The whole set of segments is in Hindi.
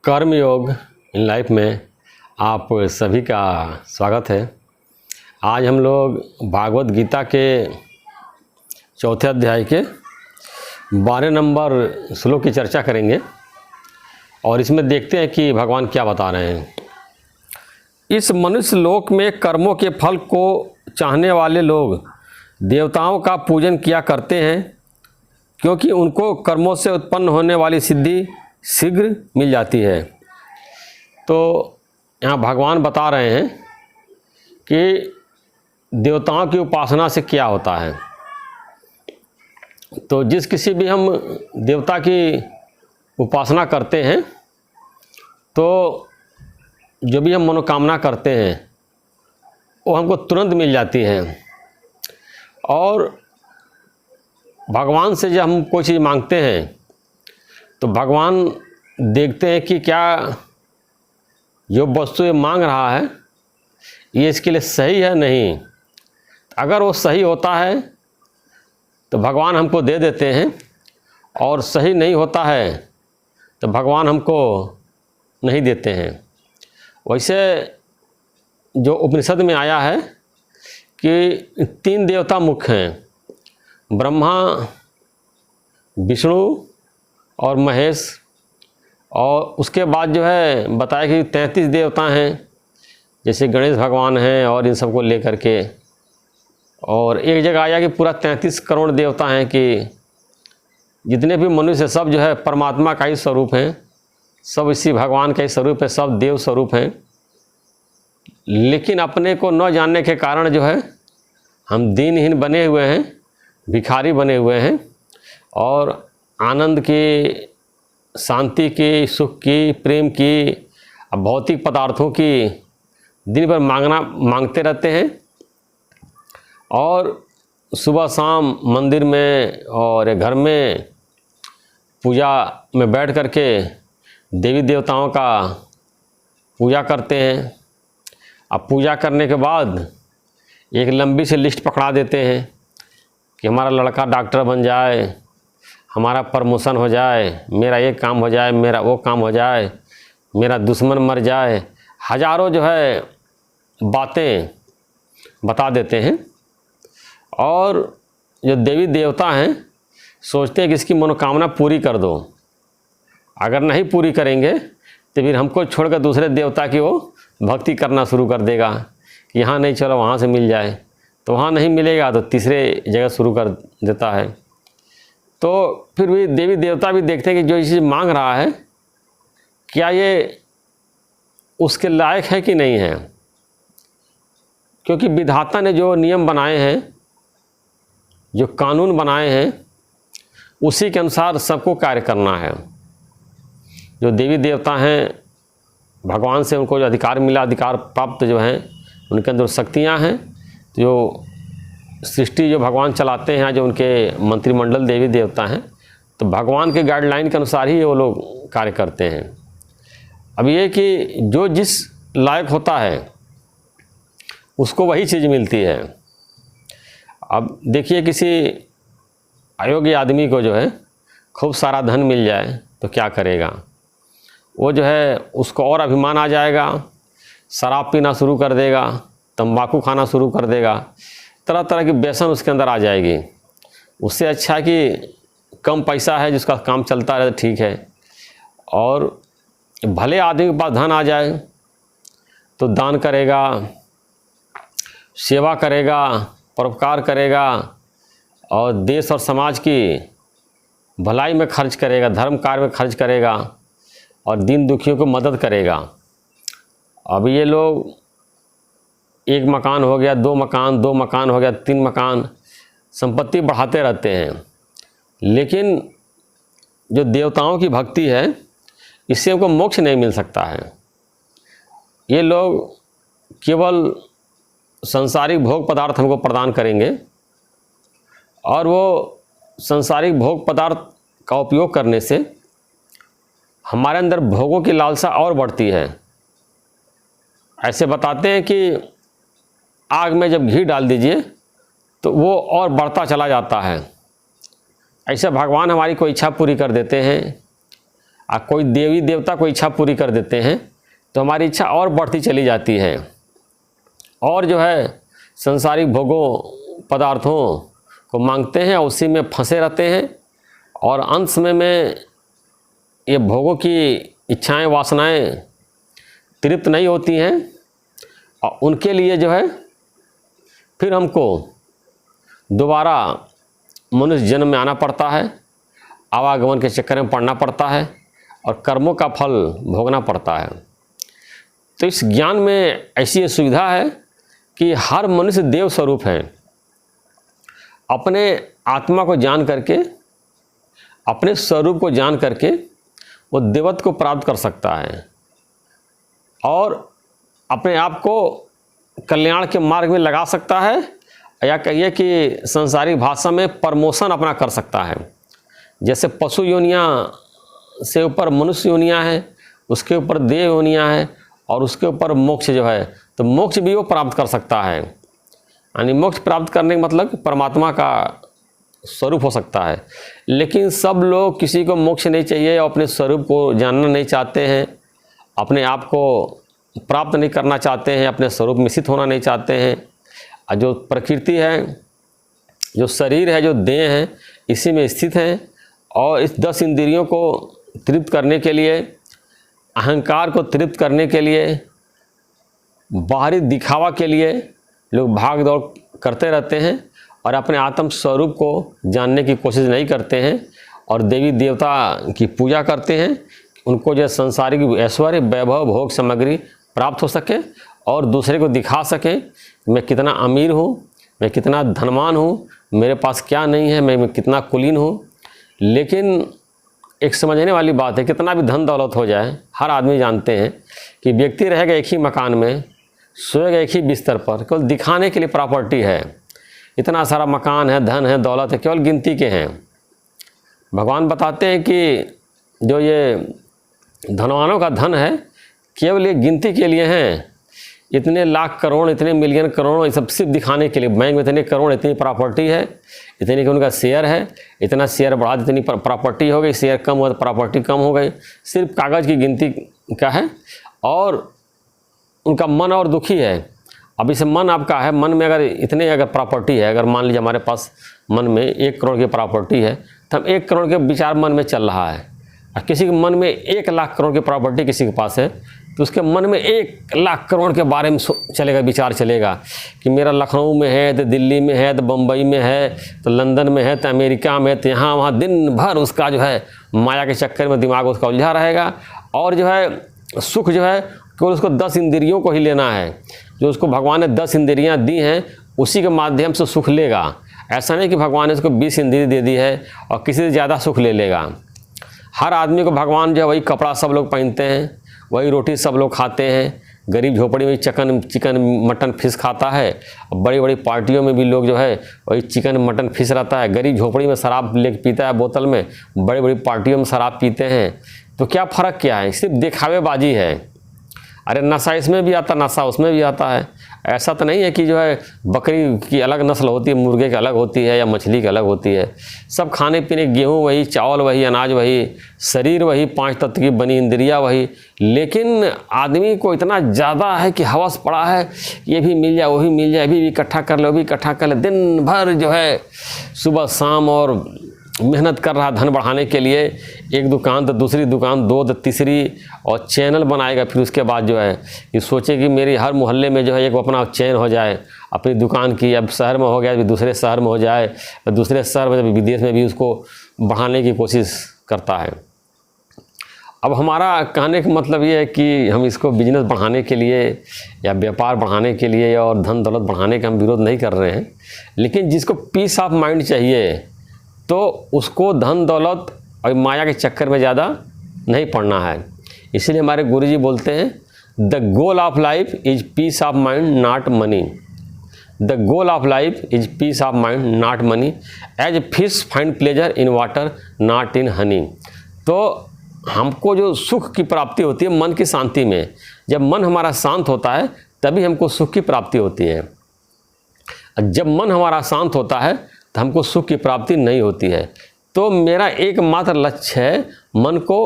कर्मयोग इन लाइफ में आप सभी का स्वागत है। आज हम लोग भागवत गीता के चौथे अध्याय के 12 नंबर श्लोक की चर्चा करेंगे और इसमें देखते हैं कि भगवान क्या बता रहे हैं। इस मनुष्य लोक में कर्मों के फल को चाहने वाले लोग देवताओं का पूजन किया करते हैं, क्योंकि उनको कर्मों से उत्पन्न होने वाली सिद्धि शीघ्र मिल जाती है। तो यहाँ भगवान बता रहे हैं कि देवताओं की उपासना से क्या होता है। तो जिस किसी भी हम देवता की उपासना करते हैं तो जो भी हम मनोकामना करते हैं वो हमको तुरंत मिल जाती है। और भगवान से जब हम कोई चीज़ मांगते हैं तो भगवान देखते हैं कि क्या जो वस्तु ये मांग रहा है ये इसके लिए सही है नहीं। अगर वो सही होता है तो भगवान हमको दे देते हैं, और सही नहीं होता है तो भगवान हमको नहीं देते हैं। वैसे जो उपनिषद में आया है कि 3 देवता मुख्य हैं, ब्रह्मा, विष्णु और महेश। और उसके बाद जो है बताया कि 33 देवता हैं, जैसे गणेश भगवान हैं और इन सबको लेकर के। और एक जगह आया कि पूरा 33 करोड़ देवता हैं, कि जितने भी मनुष्य सब जो है परमात्मा का ही स्वरूप हैं, सब इसी भगवान का ही स्वरूप है, सब देव स्वरूप हैं। लेकिन अपने को न जानने के कारण जो है हम दीनहीन बने हुए हैं, भिखारी बने हुए हैं, और आनंद की, शांति की, सुख की, प्रेम की, भौतिक पदार्थों की दिन भर मांगते रहते हैं। और सुबह शाम मंदिर में और घर में पूजा में बैठ करके देवी देवताओं का पूजा करते हैं। अब पूजा करने के बाद एक लंबी सी लिस्ट पकड़ा देते हैं कि हमारा लड़का डॉक्टर बन जाए, हमारा प्रमोशन हो जाए, मेरा ये काम हो जाए, मेरा वो काम हो जाए, मेरा दुश्मन मर जाए। हजारों जो है बातें बता देते हैं। और जो देवी देवता हैं सोचते हैं कि इसकी मनोकामना पूरी कर दो। अगर नहीं पूरी करेंगे तो फिर हमको छोड़कर दूसरे देवता की वो भक्ति करना शुरू कर देगा कि यहाँ नहीं, चलो वहाँ से मिल जाए। तो वहाँ नहीं मिलेगा तो तीसरे जगह शुरू कर देता है। तो फिर भी देवी देवता भी देखते हैं कि जो ये चीज़ मांग रहा है क्या ये उसके लायक है कि नहीं है, क्योंकि विधाता ने जो नियम बनाए हैं, जो कानून बनाए हैं, उसी के अनुसार सबको कार्य करना है। जो देवी देवता हैं, भगवान से उनको जो अधिकार मिला, अधिकार प्राप्त जो हैं, उनके अंदर शक्तियाँ हैं। जो सृष्टि जो भगवान चलाते हैं, जो उनके मंत्रिमंडल देवी देवता हैं, तो भगवान के गाइडलाइन के अनुसार ही वो लोग कार्य करते हैं। अब ये कि जो जिस लायक होता है उसको वही चीज़ मिलती है। अब देखिए किसी अयोग्य आदमी को जो है खूब सारा धन मिल जाए तो क्या करेगा, वो जो है उसको और अभिमान आ जाएगा, शराब पीना शुरू कर देगा, तंबाकू खाना शुरू कर देगा, तरह तरह की व्यसन उसके अंदर आ जाएगी। उससे अच्छा कि कम पैसा है, जिसका काम चलता रहे ठीक है। और भले आदमी के पास धन आ जाए तो दान करेगा, सेवा करेगा, परोपकार करेगा, और देश और समाज की भलाई में खर्च करेगा, धर्म कार्य में खर्च करेगा, और दीन दुखियों को मदद करेगा। अब ये लोग एक मकान हो गया, 2 मकान, 2 मकान हो गया, 3 मकान, संपत्ति बढ़ाते रहते हैं। लेकिन जो देवताओं की भक्ति है, इससे हमको मोक्ष नहीं मिल सकता है। ये लोग केवल संसारिक भोग पदार्थ हमको प्रदान करेंगे, और वो संसारिक भोग पदार्थ का उपयोग करने से हमारे अंदर भोगों की लालसा और बढ़ती है। ऐसे बताते हैं कि आग में जब घी डाल दीजिए तो वो और बढ़ता चला जाता है। ऐसे भगवान हमारी कोई इच्छा पूरी कर देते हैं। कोई देवी देवता कोई इच्छा पूरी कर देते हैं तो हमारी इच्छा और बढ़ती चली जाती है, और जो है संसारिक भोगों पदार्थों को मांगते हैं, उसी में फंसे रहते हैं, और अंत समय में ये भोगों की इच्छाएं वासनाएं तृप्त नहीं होती हैं, और उनके लिए जो है फिर हमको दोबारा मनुष्य जन्म में आना पड़ता है, आवागमन के चक्कर में पड़ना पड़ता है, और कर्मों का फल भोगना पड़ता है। तो इस ज्ञान में ऐसी सुविधा है कि हर मनुष्य देव स्वरूप है। अपने आत्मा को जान करके, अपने स्वरूप को जान करके वो देवत्व को प्राप्त कर सकता है, और अपने आप को कल्याण के मार्ग में लगा सकता है, या कहिए कि संसारिक भाषा में प्रमोशन अपना कर सकता है। जैसे पशु योनियाँ से ऊपर मनुष्य योनियाँ हैं, उसके ऊपर देव योनियाँ हैं, और उसके ऊपर मोक्ष जो है, तो मोक्ष भी वो प्राप्त कर सकता है। यानी मोक्ष प्राप्त करने का मतलब परमात्मा का स्वरूप हो सकता है। लेकिन सब लोग, किसी को मोक्ष नहीं चाहिए, और अपने स्वरूप को जानना नहीं चाहते हैं, अपने आप को प्राप्त नहीं करना चाहते हैं, अपने स्वरूप में स्थित होना नहीं चाहते हैं। और जो प्रकृति है, जो शरीर है, जो देह है, इसी में स्थित है, और इस 10 इंद्रियों को तृप्त करने के लिए, अहंकार को तृप्त करने के लिए, बाहरी दिखावा के लिए लोग भाग दौड़ करते रहते हैं, और अपने आत्म स्वरूप को जानने की कोशिश नहीं करते हैं, और देवी देवता की पूजा करते हैं, उनको जो संसारिक ऐश्वर्य, वैभव, भोग सामग्री प्राप्त हो सके, और दूसरे को दिखा सकें मैं कितना अमीर हूँ, मैं कितना धनवान हूँ, मेरे पास क्या नहीं है, मैं कितना कुलीन हूँ। लेकिन एक समझने वाली बात है, कितना भी धन दौलत हो जाए, हर आदमी जानते हैं कि व्यक्ति रहेगा एक ही मकान में, सोएगा एक ही बिस्तर पर, केवल दिखाने के लिए प्रॉपर्टी है। इतना सारा मकान है, धन है, दौलत है, केवल गिनती के हैं। भगवान बताते हैं कि जो ये धनवानों का धन है, केवल ये गिनती के लिए हैं। इतने लाख करोड़, इतने मिलियन करोड़, ये सब सिर्फ दिखाने के लिए। बैंक में इतने करोड़, इतनी प्रॉपर्टी है, इतनी कि उनका शेयर है, इतना शेयर बढ़ा, इतनी प्रॉपर्टी हो गई, शेयर कम हुआ तो प्रॉपर्टी कम हो गई। सिर्फ कागज़ की गिनती का है, और उनका मन और दुखी है। अब इसे मन आपका है, मन में अगर प्रॉपर्टी है, अगर मान लीजिए हमारे पास मन में 1 करोड़ की प्रॉपर्टी है, तो हम 1 करोड़ के विचार मन में चल रहा है। और किसी के मन में 1 लाख करोड़ की प्रॉपर्टी किसी के पास है, तो उसके मन में 1 लाख करोड़ के बारे में चलेगा, विचार चलेगा कि मेरा लखनऊ में है, तो दिल्ली में है, तो बम्बई में है, तो लंदन में है, तो अमेरिका में, तो यहाँ वहाँ दिन भर उसका जो है माया के चक्कर में दिमाग उसका उलझा रहेगा। और जो है सुख जो है केवल उसको 10 इंद्रियों को ही लेना है। जो उसको भगवान ने 10 इंद्रियाँ दी हैं, उसी के माध्यम से सुख लेगा। ऐसा नहीं कि भगवान ने उसको 20 इंद्रिय दे दी है और किसी से ज़्यादा सुख ले लेगा। हर आदमी को भगवान जो है वही कपड़ा सब लोग पहनते हैं, वही रोटी सब लोग खाते हैं। गरीब झोपड़ी में चिकन मटन फिश खाता है, बड़ी बड़ी पार्टियों में भी लोग जो है वही चिकन मटन फिश रहता है। गरीब झोपड़ी में शराब लेके पीता है बोतल में, बड़ी बड़ी पार्टियों में शराब पीते हैं। तो क्या फ़र्क क्या है? सिर्फ दिखावेबाजी है। अरे नशा इसमें भी आता, नशा उसमें भी आता है। ऐसा तो नहीं है कि जो है बकरी की अलग नस्ल होती है, मुर्गे की अलग होती है, या मछली की अलग होती है। सब खाने पीने, गेहूँ वही, चावल वही, अनाज वही, शरीर वही, 5 तत्व की बनी इंद्रियाँ वही। लेकिन आदमी को इतना ज़्यादा है कि हवस पड़ा है, ये भी मिल जाए, वो भी मिल जाए, अभी भी इकट्ठा कर ले, वो भी इकट्ठा कर ले। दिन भर जो है सुबह शाम और मेहनत कर रहा धन बढ़ाने के लिए। एक दुकान तो दूसरी दुकान, 2 तो तीसरी, और चैनल बनाएगा। फिर उसके बाद जो है ये सोचे कि मेरी हर मोहल्ले में जो है एक अपना चैन हो जाए अपनी दुकान की। अब शहर में हो गया, अभी दूसरे शहर में हो जाए, दूसरे शहर में, विदेश में भी उसको बढ़ाने की कोशिश करता है। अब हमारा कहने का मतलब ये है कि हम इसको बिजनेस बढ़ाने के लिए या व्यापार बढ़ाने के लिए और धन दौलत बढ़ाने का हम विरोध नहीं कर रहे हैं। लेकिन जिसको पीस ऑफ माइंड चाहिए तो उसको धन दौलत और माया के चक्कर में ज़्यादा नहीं पड़ना है। इसलिए हमारे गुरुजी बोलते हैं, the goal of life is peace of mind not money. The goal of life is peace of mind not money, as fish find pleasure in water not in honey. तो हमको जो सुख की प्राप्ति होती है मन की शांति में, जब मन हमारा शांत होता है तभी हमको सुख की प्राप्ति होती है। जब मन हमारा शांत होता है तो हमको सुख की प्राप्ति नहीं होती है। तो मेरा एकमात्र लक्ष्य है मन को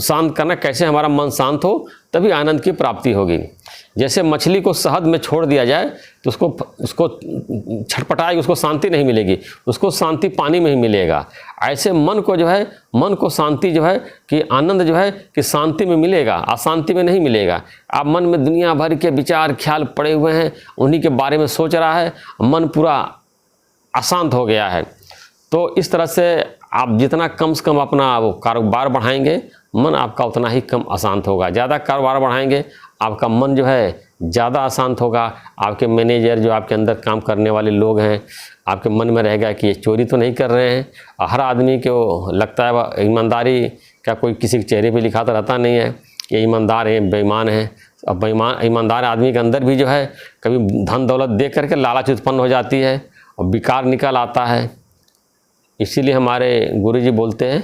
शांत करना, कैसे हमारा मन शांत हो तभी आनंद की प्राप्ति होगी। जैसे मछली को शहद में छोड़ दिया जाए तो उसको छटपटाएगी, उसको शांति नहीं मिलेगी, उसको शांति पानी में ही मिलेगा। ऐसे मन को जो है, मन को शांति जो है कि आनंद जो है कि शांति में मिलेगा, अशांति में नहीं मिलेगा। आप मन में दुनिया भर के विचार ख्याल पड़े हुए हैं, उन्हीं के बारे में सोच रहा है, मन पूरा अशांत हो गया है। तो इस तरह से आप जितना कम से कम अपना वो कारोबार बढ़ाएंगे, मन आपका उतना ही कम अशांत होगा। ज़्यादा कारोबार बढ़ाएंगे, आपका मन जो है ज़्यादा अशांत होगा। आपके मैनेजर, जो आपके अंदर काम करने वाले लोग हैं, आपके मन में रहेगा कि ये चोरी तो नहीं कर रहे हैं। और हर आदमी को लगता है ईमानदारी का कोई किसी के चेहरे पे लिखा तो रहता नहीं है, ये ईमानदार है, बेईमान है। अब ईमानदार आदमी के अंदर भी जो है कभी धन दौलत देख करके लालच उत्पन्न हो जाती है और विकार निकल आता है। इसीलिए हमारे गुरुजी बोलते हैं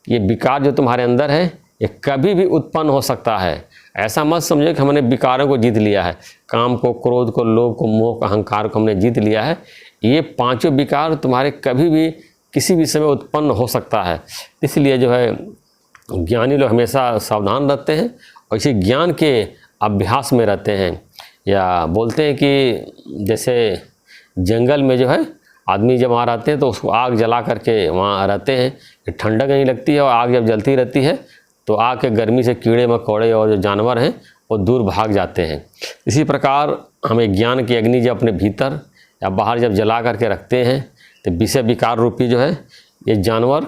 कि ये विकार जो तुम्हारे अंदर है ये कभी भी उत्पन्न हो सकता है। ऐसा मत समझो कि हमने विकारों को जीत लिया है, काम को, क्रोध को, लोभ को, मोह को, अहंकार को हमने जीत लिया है। ये पांचों विकार तुम्हारे कभी भी किसी भी समय उत्पन्न हो सकता है। इसलिए जो है ज्ञानी लोग हमेशा सावधान रहते हैं और इसी ज्ञान के अभ्यास में रहते हैं। या बोलते हैं कि जैसे जंगल में जो है आदमी जब वहाँ रहते हैं तो उसको आग जला करके वहाँ रहते हैं, ठंडक नहीं लगती है और आग जब जलती रहती है तो आग के गर्मी से कीड़े मकोड़े और जो जानवर हैं वो दूर भाग जाते हैं। इसी प्रकार हमें ज्ञान की अग्नि जब अपने भीतर या बाहर जब जला करके रखते हैं तो विषय विकार रूपी जो है ये जानवर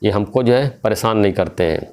ये हमको जो है परेशान नहीं करते हैं।